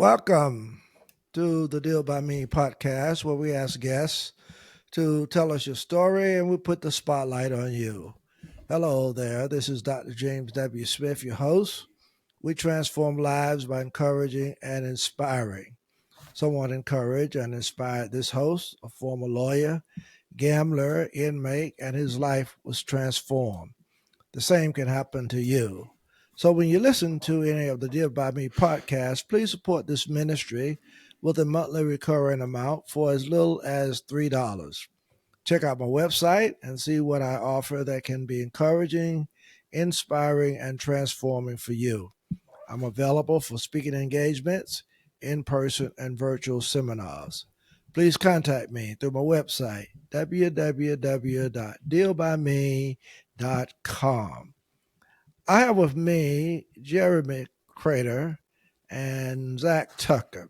Welcome to the Deal by Me podcast, where we ask guests to tell us your story and we put the spotlight on you. Hello there. This is Dr. James W. Smith, your host. We transform lives by encouraging and inspiring. Someone encouraged and inspired this host, a former lawyer, gambler, inmate, and his life was transformed. The same can happen to you. So when you listen to any of the Dear by Me podcasts, please support this ministry with a monthly recurring amount for as little as $3. Check out my website and see what I offer that can be encouraging, inspiring, and transforming for you. I'm available for speaking engagements, in person, and virtual seminars. Please contact me through my website, www.dealbyme.com. I have with me Jeremy Grater and Zach Tucker,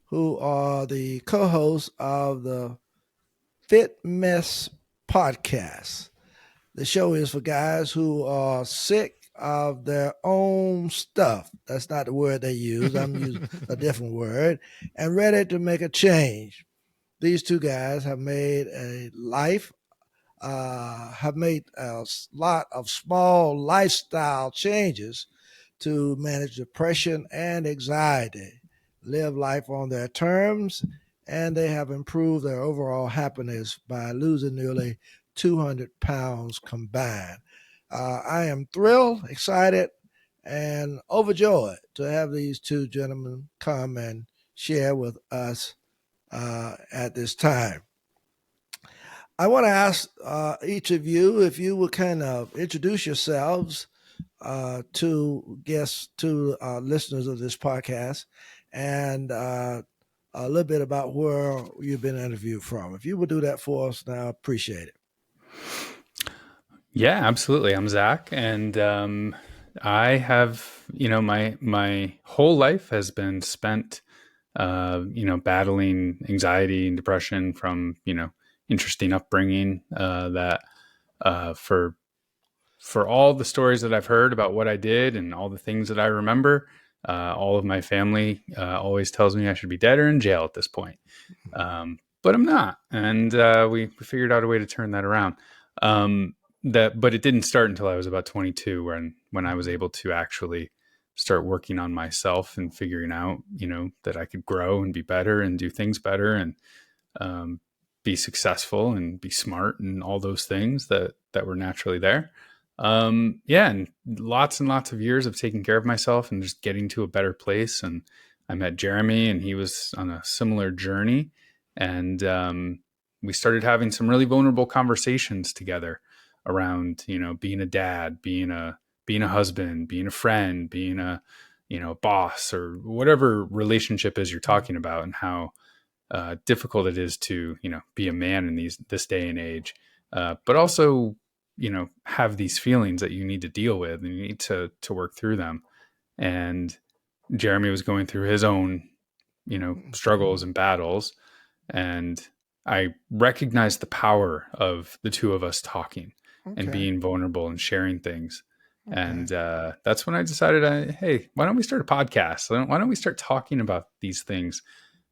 who are the co hosts of the Fit Mess podcast. The show is for guys who are sick of their own stuff. That's not the word they use. I'm using a different word. And ready to make a change. These two guys have made have made a lot of small lifestyle changes to manage depression and anxiety, live life on their terms, and they have improved their overall happiness by losing nearly 200 pounds combined. I am thrilled, excited, and overjoyed to have these two gentlemen come and share with us at this time. I want to ask each of you if you would kind of introduce yourselves to guests, to listeners of this podcast, and a little bit about where you've been interviewed from. If you would do that for us now, I appreciate it. Yeah, absolutely. I'm Zach, and I have, my whole life has been spent, battling anxiety and depression from, interesting upbringing. That for all the stories that I've heard about what I did and all the things that I remember, all of my family always tells me I should be dead or in jail at this point. But I'm not, and we figured out a way to turn that around. But it didn't start until I was about 22, when I was able to actually start working on myself and figuring out, that I could grow and be better and do things better and be successful and be smart and all those things that were naturally there. And lots of years of taking care of myself and just getting to a better place. And I met Jeremy, and he was on a similar journey. And we started having some really vulnerable conversations together around, being a dad, being a husband, being a friend, being a, boss, or whatever relationship is you're talking about, and how difficult it is to, be a man in this day and age. But also, have these feelings that you need to deal with, and you need to work through them. And Jeremy was going through his own, struggles and battles. And I recognized the power of the two of us talking and being vulnerable and sharing things. Okay. And that's when I decided, hey, why don't we start a podcast? Why don't we start talking about these things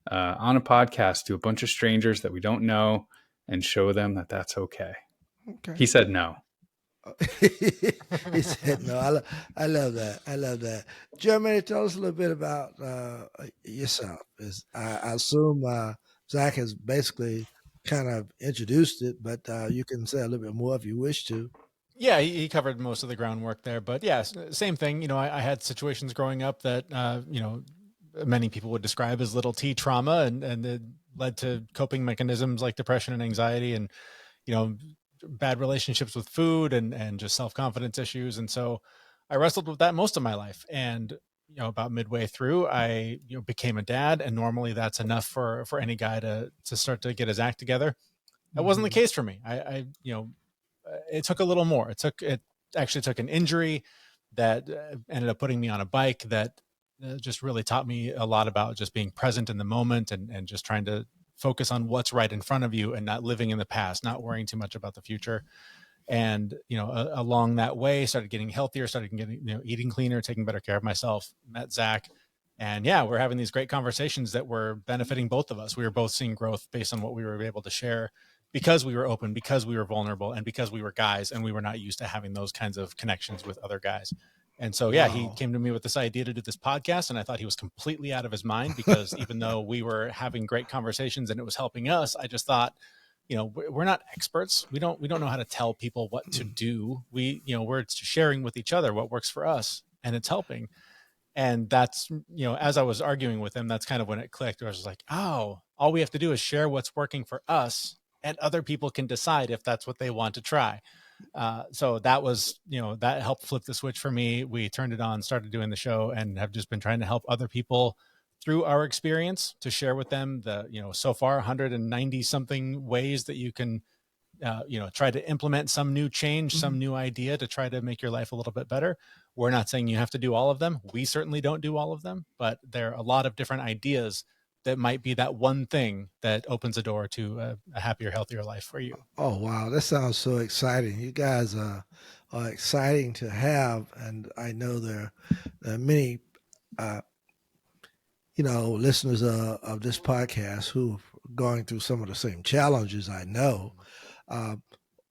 on a podcast to a bunch of strangers that we don't know, and show them that that's okay. He said no. He said no. I love that. I love that. Jeremy, tell us a little bit about yourself. I assume Zach has basically kind of introduced it, but you can say a little bit more if you wish to. Yeah, he covered most of the groundwork there, but yeah, same thing. I had situations growing up that, many people would describe as little T trauma, and it led to coping mechanisms like depression and anxiety, and, bad relationships with food, and just self-confidence issues. And so I wrestled with that most of my life. And, about midway through, I, became a dad, and normally that's enough for any guy to start to get his act together. That wasn't the case for me. It took a little more. It actually took an injury that ended up putting me on a bike that just really taught me a lot about just being present in the moment, and just trying to focus on what's right in front of you and not living in the past, not worrying too much about the future. And, along that way, started getting healthier, started getting, eating cleaner, taking better care of myself, met Zach, And yeah, we're having these great conversations that were benefiting both of us. We were both seeing growth based on what we were able to share because we were open, because we were vulnerable, and because we were guys and we were not used to having those kinds of connections with other guys. And so, yeah, he Wow. came to me with this idea to do this podcast, and I thought he was completely out of his mind because even though we were having great conversations and it was helping us, I just thought, we're not experts. We don't know how to tell people what to do. We're sharing with each other what works for us, and it's helping. And that's, as I was arguing with him, that's kind of when it clicked. I was like, oh, all we have to do is share what's working for us, and other people can decide if that's what they want to try. So that was, that helped flip the switch for me. We turned it on, started doing the show, and have just been trying to help other people through our experience to share with them the, so far 190 something ways that you can, try to implement some new change, some new idea to try to make your life a little bit better. We're not saying you have to do all of them. We certainly don't do all of them, but there are a lot of different ideas that might be that one thing that opens a door to a happier, healthier life for you. Oh wow, that sounds so exciting. You guys are exciting to have, and I know there are many, listeners of this podcast who are going through some of the same challenges. I know. Uh,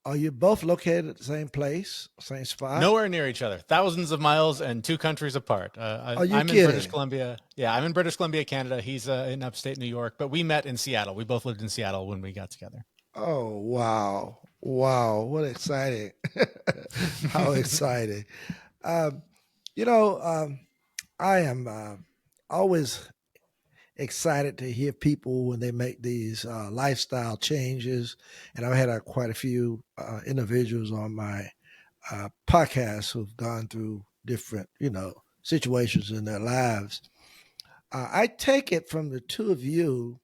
are you both located at the same place, same spot? Nowhere near each other, thousands of miles and 2 countries apart. Are you I'm kidding? in British Columbia. Yeah, I'm in British Columbia, Canada. He's in upstate New York, but we met in Seattle. We both lived in Seattle when we got together. Oh wow, wow! What exciting! How exciting! Um, I am always excited to hear people when they make these lifestyle changes, and I've had quite a few individuals on my podcast who've gone through different, situations in their lives. I take it from the two of you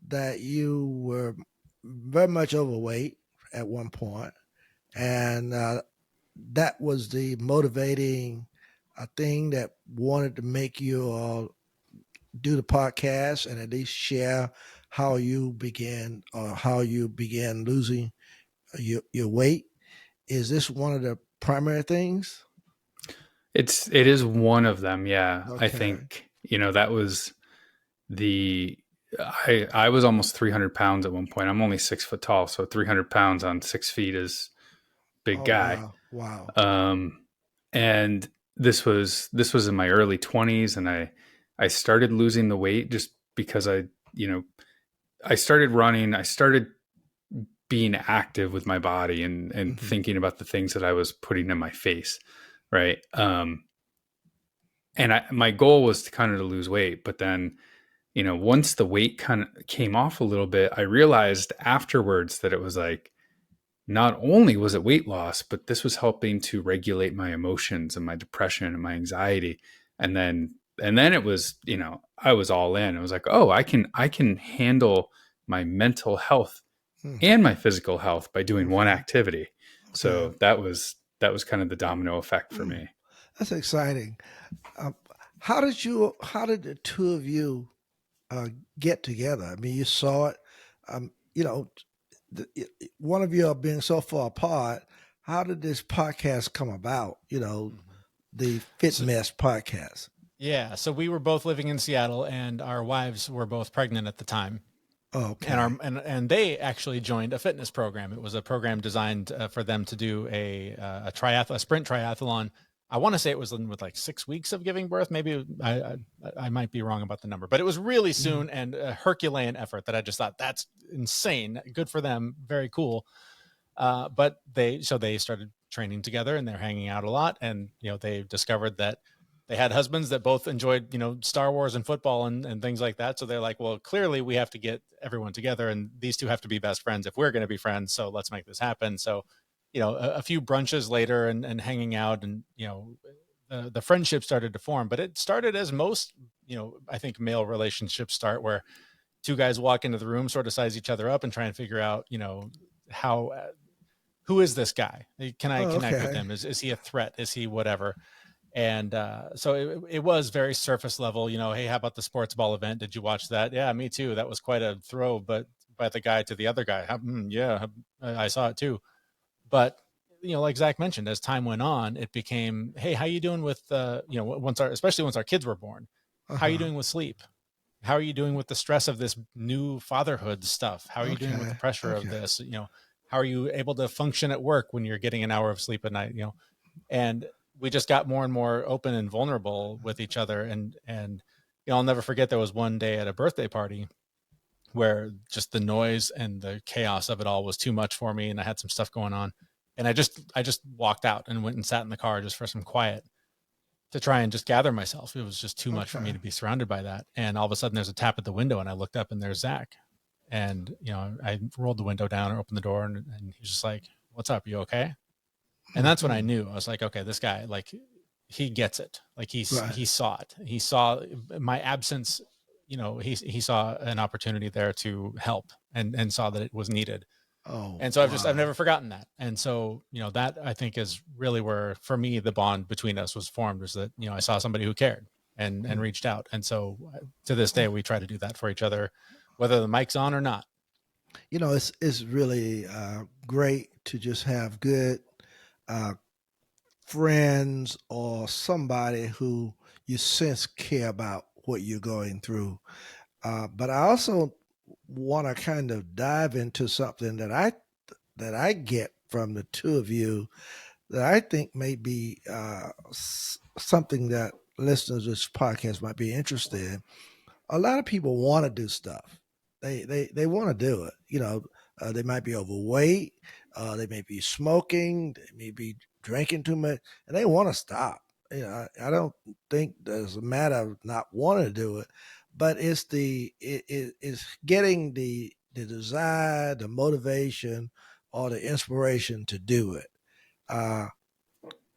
that you were very much overweight at one point, and that was the motivating thing that wanted to make you all do the podcast and at least share how you began losing your weight. Is this one of the primary things? It is one of them. Yeah. I Okay. think, that was I was almost 300 pounds at one point. I'm only 6 foot tall. So 300 pounds on 6 feet is big Oh guy. wow. And this was in my early 20s, and I started losing the weight just because I started running. I started being active with my body and thinking about the things that I was putting in my face. Right. And my goal was to kind of to lose weight, but then, once the weight kind of came off a little bit, I realized afterwards that it was like, not only was it weight loss, but this was helping to regulate my emotions and my depression and my anxiety. And then it was, I was all in. It was like, oh, I can handle my mental health and my physical health by doing one activity. Okay. So that was kind of the domino effect for me. That's exciting. How did the two of you get together? I mean, you saw it, one of you are being so far apart. How did this podcast come about? The Fit Mess podcast. Yeah. So we were both living in Seattle, and our wives were both pregnant at the time. Okay. And they actually joined a fitness program. It was a program designed for them to do a sprint triathlon. I want to say it was with like 6 weeks of giving birth. Maybe I might be wrong about the number, but it was really soon and a Herculean effort that I just thought that's insane. Good for them. Very cool. But they started training together, and they're hanging out a lot. And, they discovered that they had husbands that both enjoyed, Star Wars and football and things like that. So they're like, well, clearly we have to get everyone together, and these two have to be best friends if we're going to be friends. So let's make this happen. So, a few brunches later and hanging out, and, the friendship started to form. But it started as most, I think male relationships start, where two guys walk into the room, sort of size each other up and try and figure out, who is this guy? Can I connect with him? Is he a threat? Is he whatever? And so it was very surface level, hey, how about the sports ball event? Did you watch that? Yeah, me too. That was quite a throw, but by the guy to the other guy. Yeah, I saw it too. But, like Zach mentioned, as time went on, it became, hey, how you doing with, especially once our kids were born, How are you doing with sleep? How are you doing with the stress of this new fatherhood stuff? How are you doing with the Okay. pressure of Okay. this? How are you able to function at work when you're getting an hour of sleep at night? And we just got more and more open and vulnerable with each other. And I'll never forget, there was one day at a birthday party where just the noise and the chaos of it all was too much for me, and I had some stuff going on, and I just walked out and went and sat in the car just for some quiet, to try and just gather myself. It was just too much for me Okay. to be surrounded by that. And all of a sudden there's a tap at the window, and I looked up and there's Zach. And, I rolled the window down or opened the door, and he's just like, "What's up? You okay?" And that's when I Mhm. knew. I was like, okay, this guy, like, he gets it. Like he Right. saw it. He saw my absence. He saw an opportunity there to help, and saw that it was needed. Oh, And so I've wow. never forgotten that. And so, that I think is really where, for me, the bond between us was formed, was that, I saw somebody who cared and Mm. reached out. And so, to this day, we try to do that for each other, whether the mic's on or not. It's really great to just have good uh, friends or somebody who you sense care about what you're going through. But I also want to kind of dive into something that I get from the two of you that I think may be something that listeners of this podcast might be interested in. A lot of people want to do stuff. They want to do it. They might be overweight. They may be smoking. They may be drinking too much, and they want to stop. I don't think there's a matter of not wanting to do it, but it's getting the desire, the motivation, or the inspiration to do it. Uh,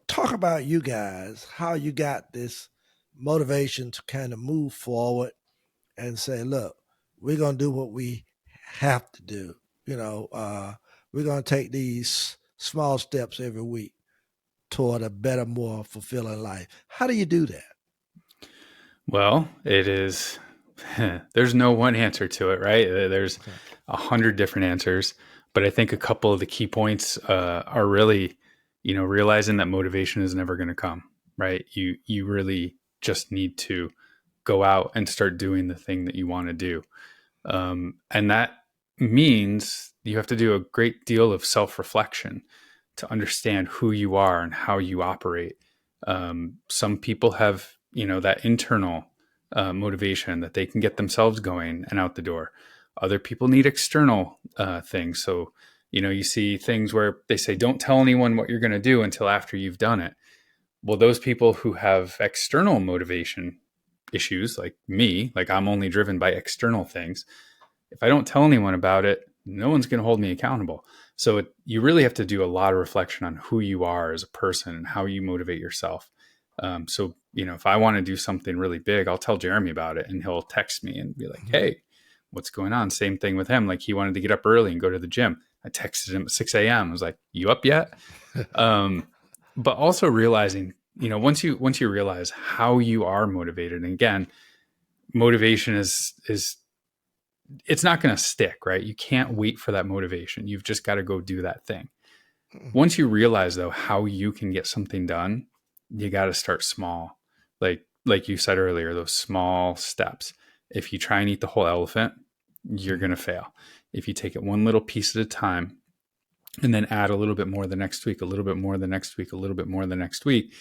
Talk about you guys, how you got this motivation to kind of move forward and say, look, we're going to do what we have to do. We're going to take these small steps every week toward a better, more fulfilling life. How do you do that? Well, it is, there's no one answer to it, right? There's 100 different answers, but I think a couple of the key points are really, realizing that motivation is never going to come, right? You really just need to go out and start doing the thing that you want to do. And that means you have to do a great deal of self-reflection to understand who you are and how you operate. Some people have, that internal motivation that they can get themselves going and out the door. Other people need external things. So, you see things where they say, don't tell anyone what you're going to do until after you've done it. Well, those people who have external motivation issues, like me, like I'm only driven by external things. If I don't tell anyone about it, no one's going to hold me accountable. So you really have to do a lot of reflection on who you are as a person and how you motivate yourself. So, if I want to do something really big, I'll tell Jeremy about it, and he'll text me and be like, "Hey, what's going on?" Same thing with him. Like, he wanted to get up early and go to the gym. I texted him at 6 a.m. I was like, "You up yet?" But also realizing, once you realize how you are motivated, and again, motivation is it's not going to stick, right? You can't wait for that motivation. You've just got to go do that thing. Once you realize though how you can get something done, you got to start small. Like you said earlier, those small steps. If you try and eat the whole elephant, you're going to fail. If you take it one little piece at a time and then add a little bit more the next week, a little bit more the next week, a little bit more the next week,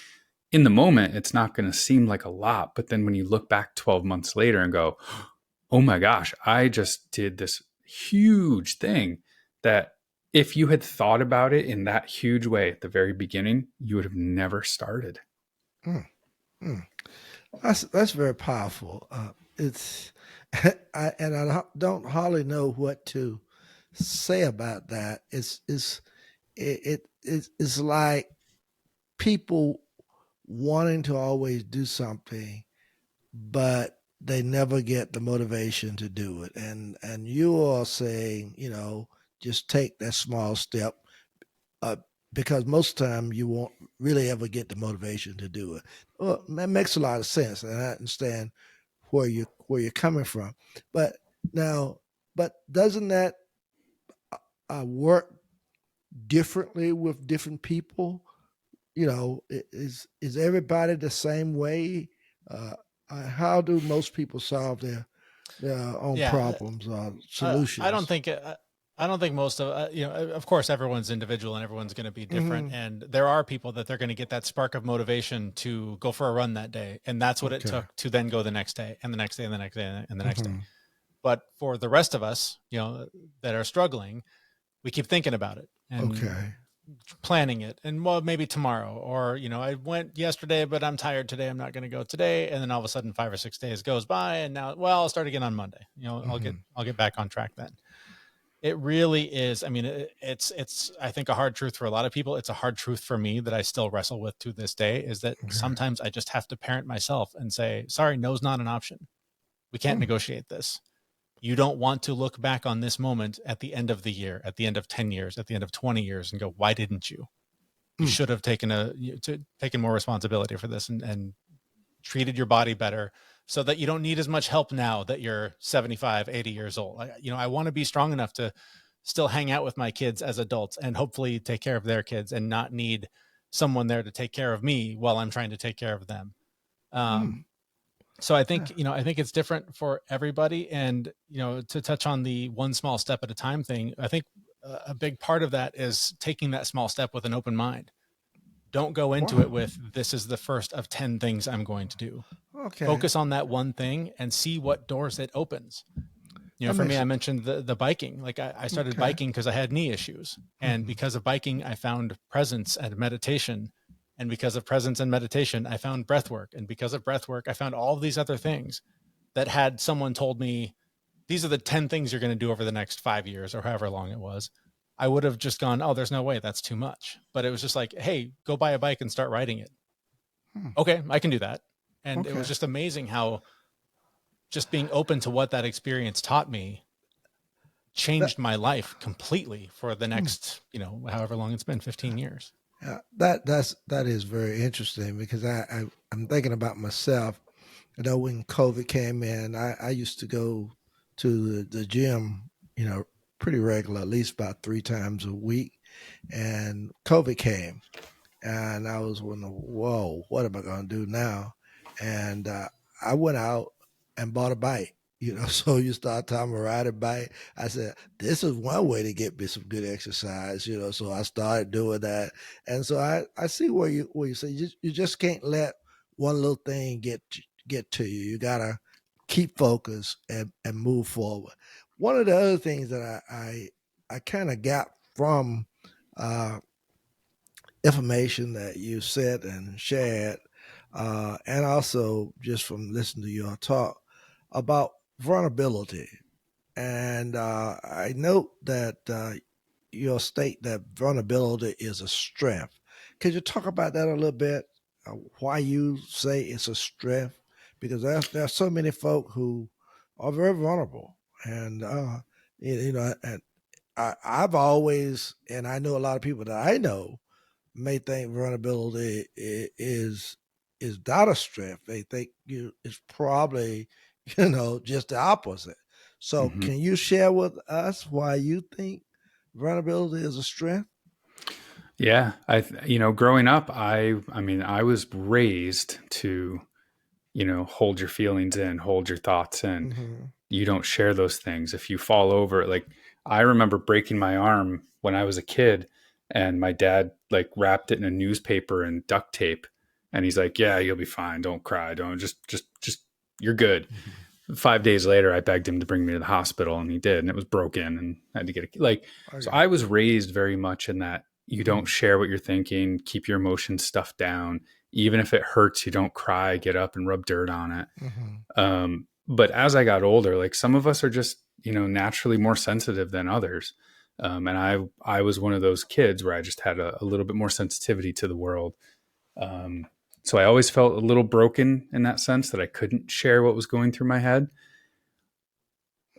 in the moment, it's not going to seem like a lot. But then when you look back 12 months later and go, oh my gosh, I just did this huge thing that if you had thought about it in that huge way at the very beginning, you would have never started. Mm, mm. That's very powerful. It's I don't hardly know what to say about that. It's like people wanting to always do something, but they never get the motivation to do it. And you are saying, just take that small step, uh, because most of the time you won't really ever get the motivation to do it. Well, that makes a lot of sense, and I understand where you're coming from. But now, but doesn't that work differently with different people? Is everybody the same way? How do most people solve their own Yeah, problems or I don't solutions? think I don't think most of of course everyone's individual and everyone's going to be different, Hmm. and there are people that they're going to get that spark of motivation to go for a run that day, and that's what it Okay. took to then go the next day and the next day and the next day and the next day. Hmm. But for the rest of us, that are struggling, we keep thinking about it and Okay. planning it, and well, maybe tomorrow, or I went yesterday but I'm tired today, I'm not going to go today, and then all of a sudden 5 or 6 days goes by, and now, well, I'll start again on Monday. Hmm. I'll get back on track then. It really is. I mean, it's I think a hard truth for a lot of people. It's a hard truth for me that I still wrestle with to this day, is that Okay. sometimes I just have to parent myself and say, sorry, no's not an option. We can't Mm. negotiate this. You don't want to look back on this moment at the end of the year, at the end of 10 years, at the end of 20 years and go, why didn't you? You Mm. should have taken more responsibility for this, and treated your body better, so that you don't need as much help now that you're 75, 80 years old. I want to be strong enough to still hang out with my kids as adults and hopefully take care of their kids, and not need someone there to take care of me while I'm trying to take care of them. Mm. Um, so I Yeah. think, I think it's different for everybody. And, to touch on the one small step at a time thing, I think a big part of that is taking that small step with an open mind. Don't go into it Wow. with, this is the first of 10 things I'm going to do. Okay. Focus on that one thing and see what doors it opens. That For me, makes I it. mentioned the biking. Like, I started Okay. biking because I had knee issues. And Hmm. because of biking, I found presence and meditation. And because of presence and meditation, I found breath work. And because of breath work, I found all of these other things that, had someone told me, these are the 10 things you're going to do over the next 5 years or however long it was, I would have just gone, oh, there's no way, that's too much. But it was just like, hey, go buy a bike and start riding it. Hmm. Okay, I can do that. And it Okay. was just amazing how just being open to what that experience taught me That. changed my life completely for the Hmm. next, however long it's been, 15 years. That is very interesting because I'm thinking about myself. You know, when COVID came in, I used to go to the gym, pretty regular, at least about 3 times a week. And COVID came, and I was wondering, whoa, what am I going to do now? And I went out and bought a bike. So you start talking about riding a bike. I said, this is one way to get me some good exercise. So I started doing that, and so I see where you say you just can't let one little thing get to you. You gotta keep focused and move forward. One of the other things that I kind of got from uh, information that you said and shared, and also just from listening to your talk about vulnerability. And I note that you'll state that vulnerability is a strength. Could you talk about that a little bit? Why you say it's a strength? Because there are so many folk who are very vulnerable, and and I've always, and I know a lot of people that I know may think vulnerability is not a strength. They think it's probably just the opposite. So, Hmm. can you share with us why you think vulnerability is a strength? Yeah, growing up, I mean, I was raised to, hold your feelings in, hold your thoughts in. Mm-hmm. You don't share those things. If you fall over, like, I remember breaking my arm when I was a kid, and my dad like wrapped it in a newspaper and duct tape, and he's like, "Yeah, you'll be fine. Don't cry. Don't just you're good." Mm-hmm. 5 days later, I begged him to bring me to the hospital, and he did, and it was broken, and I had to get like. So Okay. I was raised very much in that you don't Mm. share what you're thinking, keep your emotions stuffed down, even if it hurts, you don't cry, get up and rub dirt on it. Mm-hmm. But as I got older, like, some of us are just, naturally more sensitive than others. And I was one of those kids where I just had a little bit more sensitivity to the world. Um, so I always felt a little broken in that sense, that I couldn't share what was going through my head.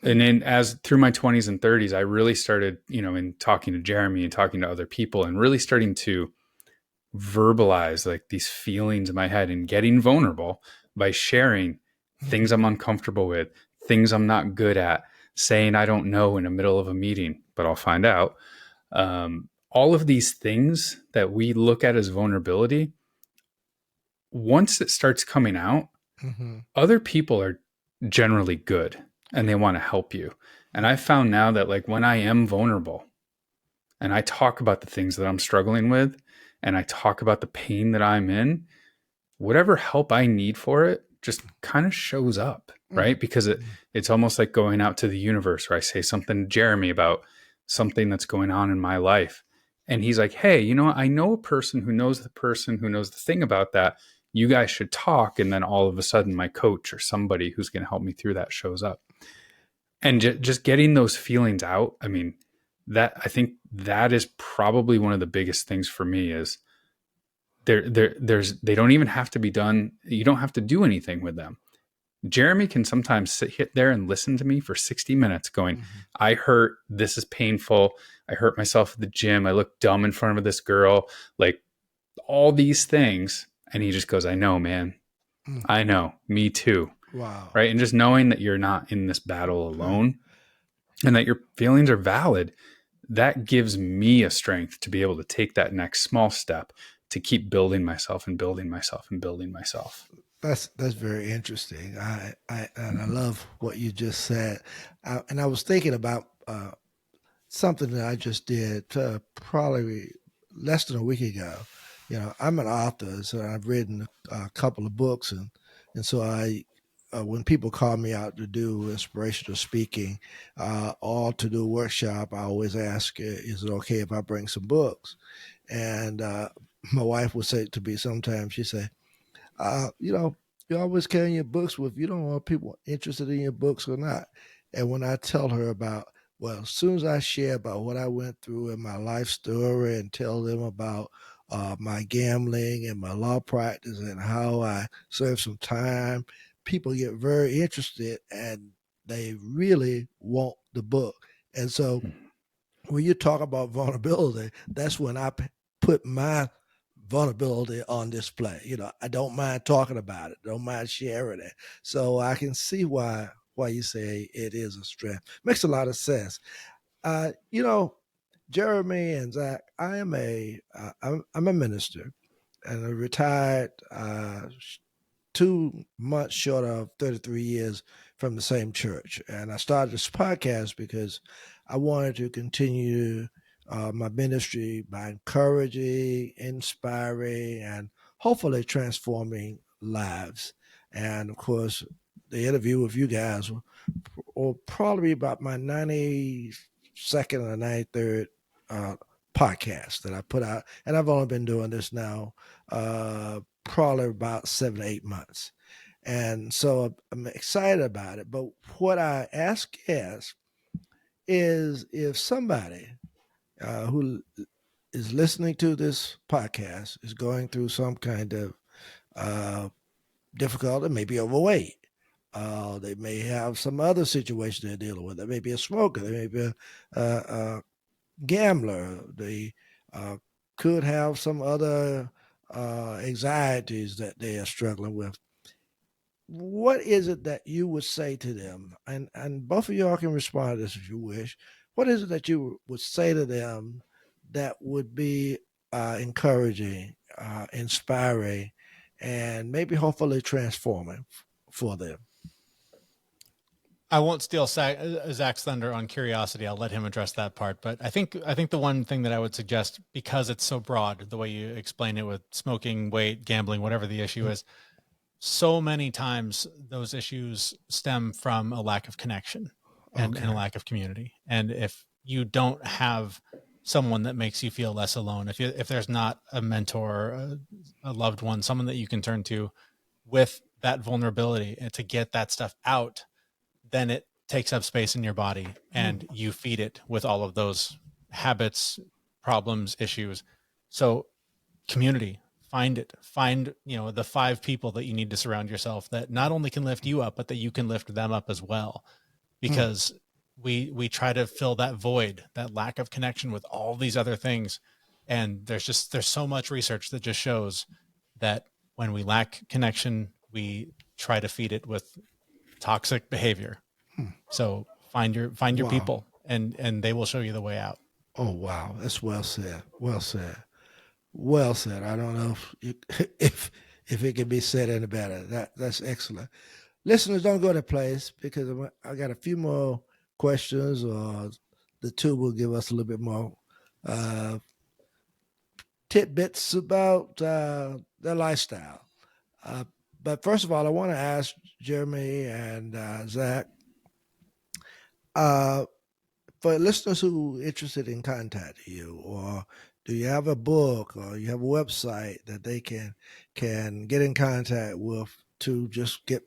And then, as through my 20s and 30s, I really started, in talking to Jeremy and talking to other people, and really starting to verbalize like these feelings in my head, and getting vulnerable by sharing things I'm uncomfortable with, things I'm not good at, saying I don't know in the middle of a meeting, but I'll find out. All of these things that we look at as vulnerability, once it starts coming out, Mm-hmm. Other people are generally good and they want to help you. And I found now that like when I am vulnerable and I talk about the things that I'm struggling with and I talk about the pain that I'm in, whatever help I need for it just kind of shows up, right? Because it's almost like going out to the universe where I say something to Jeremy about something that's going on in my life. And he's like, hey, you know what? I know a person who knows the thing about that. You guys should talk. And then all of a sudden, my coach or somebody who's going to help me through that shows up. And just getting those feelings out. I mean, I think that is probably one of the biggest things for me is they don't even have to be done. You don't have to do anything with them. Jeremy can sometimes sit there and listen to me for 60 minutes going, I hurt. This is painful. I hurt myself at the gym. I look dumb in front of this girl, like all these things. And he just goes, I know, man. I know. Me too. Wow. Right. And just knowing that you're not in this battle alone and that your feelings are valid, that gives me a strength to be able to take that next small step to keep building myself and building myself and building myself. That's very interesting. I love what you just said, and I was thinking about something that I just did probably less than a week ago. You know, I'm an author, so I've written a couple of books, and so I. When people call me out to do inspirational speaking or to do a workshop, I always ask, is it okay if I bring some books? And my wife would say to me sometimes, she'd say, you know, you always carry your books with you. You don't want people interested in your books or not. And when I tell her about, well, as soon as I share about what I went through in my life story and tell them about my gambling and my law practice and how I served some time, people get very interested and they really want the book. And so when you talk about vulnerability, that's when I put my vulnerability on display. You know, I don't mind talking about it, don't mind sharing it. So I can see why you say it is a strength. Makes a lot of sense. You know, Jeremy and Zach, I'm a minister and a retired 2 months short of 33 years from the same church. And I started this podcast because I wanted to continue my ministry by encouraging, inspiring, and hopefully transforming lives. And of course, the interview with you guys will probably be about my 92nd or 93rd podcast that I put out. And I've only been doing this now probably about 7 to 8 months. And so I'm excited about it. But what I ask is if somebody who is listening to this podcast is going through some kind of difficulty, maybe overweight. They may have some other situation they're dealing with. They may be a smoker. They may be a gambler. They could have some other anxieties that they are struggling with. What is it that you would say to them? And both of y'all can respond to this if you wish. What is it that you would say to them that would be encouraging, inspiring, and maybe hopefully transforming for them? I won't steal Zach's thunder on curiosity. I'll let him address that part. But I think the one thing that I would suggest, because it's so broad, the way you explain it with smoking, weight, gambling, whatever the issue is, so many times those issues stem from a lack of connection and a lack of community. And if you don't have someone that makes you feel less alone, if there's not a mentor, a loved one, someone that you can turn to with that vulnerability and to get that stuff out, then it takes up space in your body and you feed it with all of those habits, problems, issues. So community, find the 5 people that you need to surround yourself that not only can lift you up, but that you can lift them up as well. Because we try to fill that void, that lack of connection with all these other things. And there's so much research that just shows that when we lack connection, we try to feed it with toxic behavior. So find your people and they will show you the way out. Oh, wow. That's well said. Well said. Well said. I don't know if if it can be said any better. That's excellent. Listeners, don't go to place because I got a few more questions, or the two will give us a little bit more uh, tidbits about their lifestyle. Uh, but first of all, I want to ask Jeremy and Zach, uh, for listeners who are interested in contacting you, or do you have a book or you have a website that they can get in contact with to just get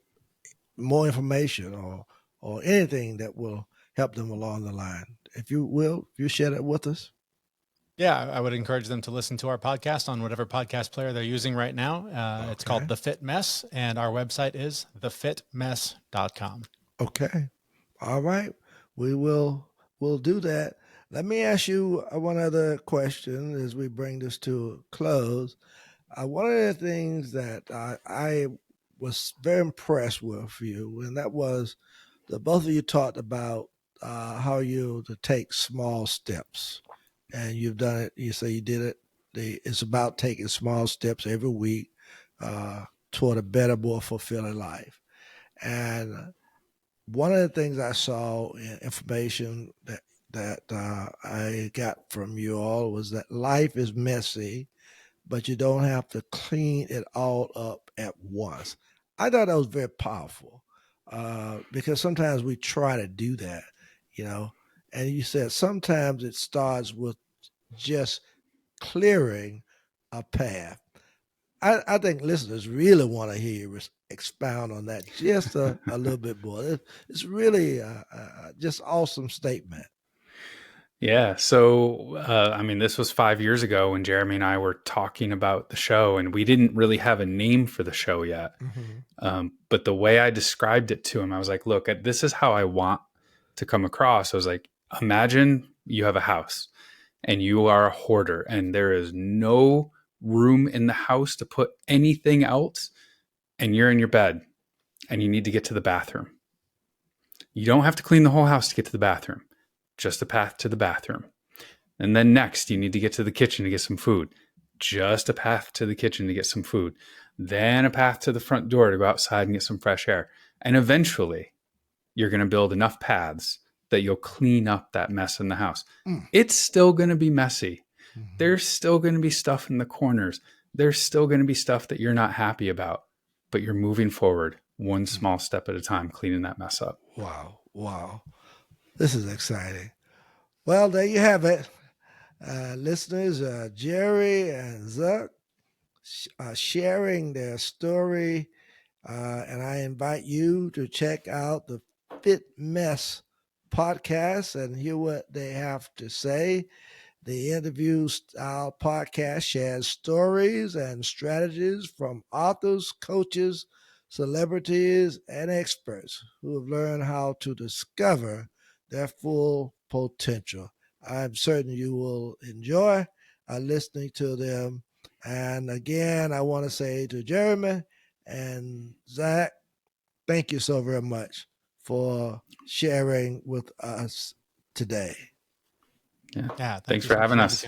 more information, or anything that will help them along the line? If you share that with us. Yeah, I would encourage them to listen to our podcast on whatever podcast player they're using right now. It's called The Fit Mess, and our website is thefitmess.com. Okay. All right. We'll do that. Let me ask you one other question as we bring this to a close. One of the things that I was very impressed with you, and that was the both of you talked about how you to take small steps, and you've done it. You say you did it. It's about taking small steps every week toward a better, more fulfilling life. And one of the things I saw in information that I got from you all was that life is messy, but you don't have to clean it all up at once. I thought that was very powerful because sometimes we try to do that, you know. And you said sometimes it starts with just clearing a path. I think listeners really want to hear you expound on that just a little bit more. It's really just awesome statement. Yeah. So, I mean, this was 5 years ago when Jeremy and I were talking about the show, and we didn't really have a name for the show yet. But the way I described it to him, I was like, look, this is how I want to come across. I was like, imagine you have a house and you are a hoarder, and there is no room in the house to put anything else, and you're in your bed and you need to get to the bathroom. You don't have to clean the whole house to get to the bathroom, just a path to the bathroom. And then next, you need to get to the kitchen to get some food, just a path to the kitchen to get some food. Then a path to the front door to go outside and get some fresh air. And eventually, you're going to build enough paths that you'll clean up that mess in the house. It's still going to be messy. There's still going to be stuff in the corners. There's still going to be stuff that you're not happy about, but you're moving forward one small step at a time, cleaning that mess up. Wow. This is exciting. Well, there you have it. Listeners, Jerry and Zuck sharing their story. And I invite you to check out the Fit Mess podcast and hear what they have to say. The interview style podcast shares stories and strategies from authors, coaches, celebrities, and experts who have learned how to discover their full potential. I'm certain you will enjoy listening to them. And again, I want to say to Jeremy and Zach, thank you so very much for sharing with us today. Yeah. Yeah. Thanks for having us.